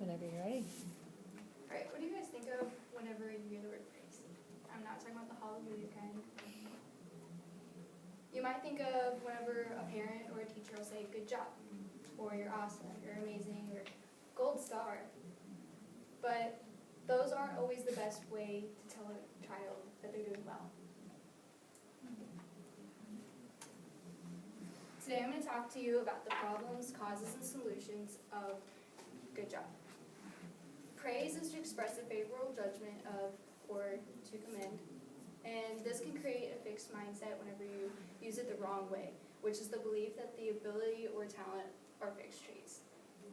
Whenever you're ready. All right, what do you guys think of whenever you hear the word praise? I'm not talking about the hallelujah kind. You might think of whenever a parent or a teacher will say, good job, or you're awesome, you're amazing, or gold star. But those aren't always the best way to tell a child that they're doing well. Today I'm going to talk to you about the problems, causes, and solutions of good job. Praise is to express a favorable judgment of or to commend, and this can create a fixed mindset whenever you use it the wrong way, which is the belief that the ability or talent are fixed traits.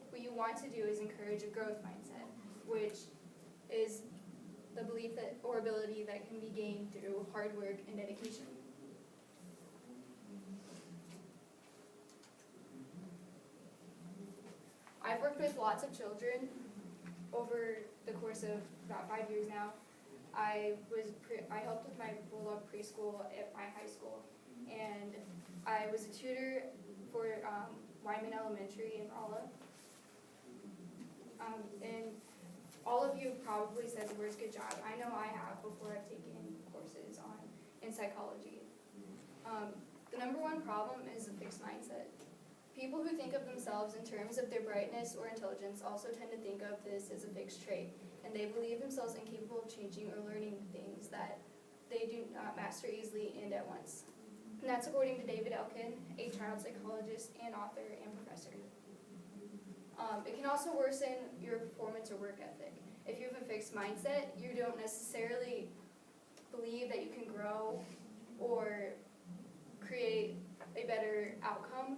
What you want to do is encourage a growth mindset, which is the belief that or ability that can be gained through hard work and dedication. I've worked with lots of children over the course of about 5 years now. I helped with my Bulldog preschool at my high school, and I was a tutor for Wyman Elementary in Rolla. And all of you have probably said the words good job. I know I have before I've taken courses in psychology. The number one problem is a fixed mindset. People who think of themselves in terms of their brightness or intelligence also tend to think of this as a fixed trait, and they believe themselves incapable of changing or learning things that they do not master easily and at once. And that's according to David Elkin, a child psychologist and author and professor. It can also worsen your performance or work ethic. If you have a fixed mindset, you don't necessarily believe that you can grow or create a better outcome.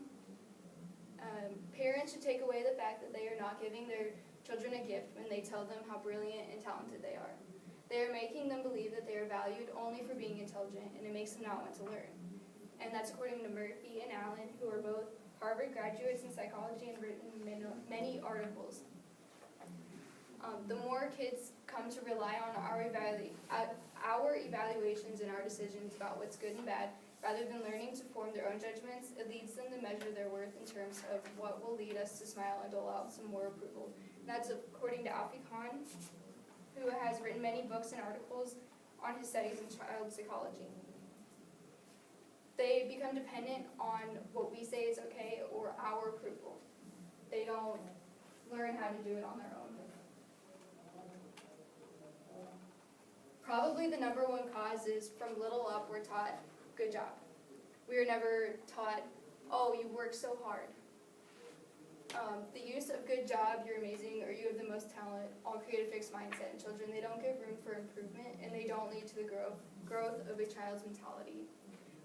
Parents should take away the fact that they are not giving their children a gift when they tell them how brilliant and talented they are. They are making them believe that they are valued only for being intelligent, and it makes them not want to learn. And that's according to Murphy and Allen, who are both Harvard graduates in psychology and written many articles. The more kids come to rely on our evaluations and our decisions about what's good and bad, rather than learning to form their own judgments, it leads them to measure their worth in terms of what will lead us to smile and dole out some more approval. And that's according to Alfie Kohn, who has written many books and articles on his studies in child psychology. They become dependent on what we say is okay or our approval. They don't learn how to do it on their own. Probably the number one cause is from little up we're taught, good job. We are never taught, oh, you work so hard. The use of good job, you're amazing, or you have the most talent, all create a fixed mindset in children. They don't give room for improvement, and they don't lead to the growth of a child's mentality.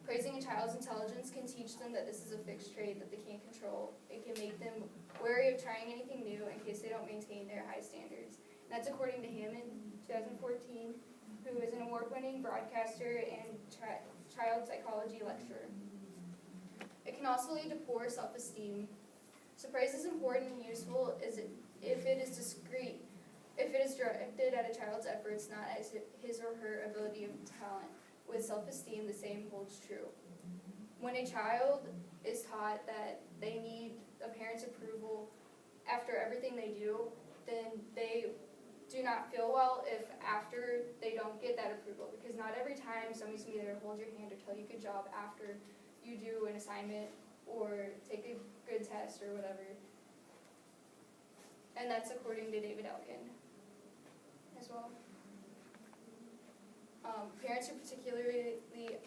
Praising a child's intelligence can teach them that this is a fixed trait that they can't control. It can make them wary of trying anything new in case they don't maintain their high standards. And that's according to Hammond, 2014, who is an award-winning broadcaster and child psychology lecturer. It can also lead to poor self-esteem. So praise is important and useful if it is discreet, if it is directed at a child's efforts, not as his or her ability of talent. With self-esteem, the same holds true. When a child is taught that they need a parent's approval after everything they do, then they do not feel well if after they don't get that approval, because not every time somebody's going to be there to hold your hand or tell you good job after you do an assignment or take a good test or whatever. And that's according to David Elkin as well. Parents are particularly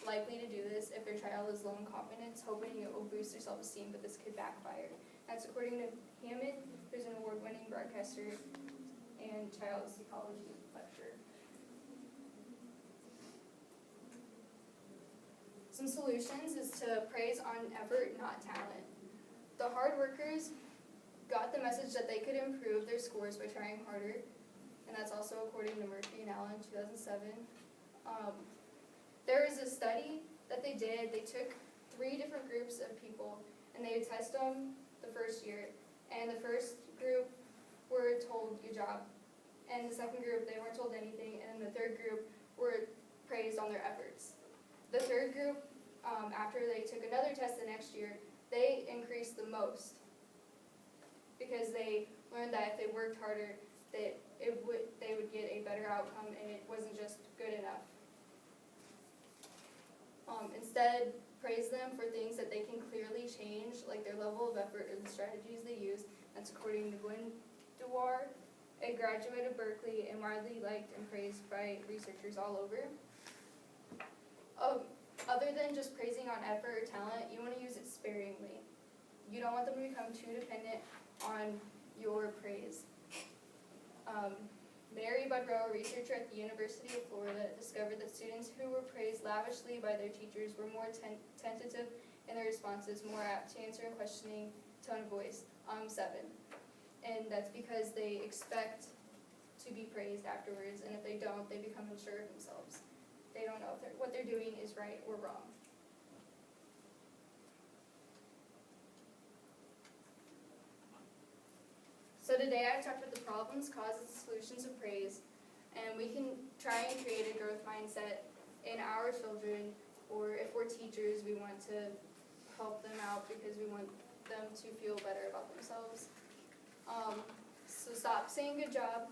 likely to do this if their child is low in confidence, hoping it will boost their self-esteem, but this could backfire. That's according to Hammond, who's an award-winning broadcaster and child psychology lecturer. Some solutions is to praise on effort, not talent. The hard workers got the message that they could improve their scores by trying harder, and that's also according to Murphy and Allen, 2007. There was a study that they did. They took 3 different groups of people, and they would test them the first year. And the first group were told, good job. And the second group, they weren't told anything. And then the third group were praised on their efforts. The third group, after they took another test the next year, they increased the most, because they learned that if they worked harder, that they would get a better outcome, and it wasn't just good enough. Instead, praise them for things that they can clearly change, like their level of effort or the strategies they use. That's according to Gwen Dewar, a graduate of Berkeley and widely liked and praised by researchers all over. Other than just praising on effort or talent, you want to use it sparingly. You don't want them to become too dependent on your praise. Mary Budrow, a researcher at the University of Florida, discovered that students who were praised lavishly by their teachers were more tentative in their responses, more apt to answer a questioning tone of voice. 7. And that's because they expect to be praised afterwards, and if they don't, they become unsure of themselves. They don't know if what they're doing is right or wrong. So today I talked about the problems, causes, and solutions of praise, and we can try and create a growth mindset in our children, or if we're teachers, we want to help them out because we want them to feel better about themselves. So stop saying good job,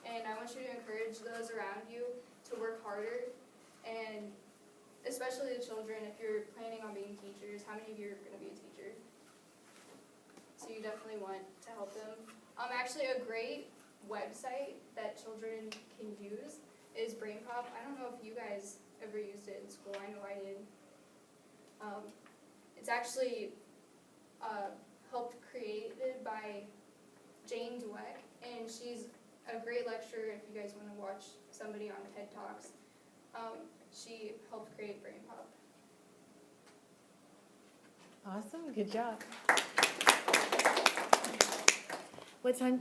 and I want you to encourage those around you to work harder, and especially the children, if you're planning on being teachers. How many of you are going to be a teacher? So you definitely want to help them. Actually, a great website that children can use is BrainPop. I don't know if you guys ever used it in school. I know I did. It's actually helped created by Jane Dweck, and she's a great lecturer if you guys want to watch somebody on TED Talks. She helped create BrainPop. Awesome, good job. What time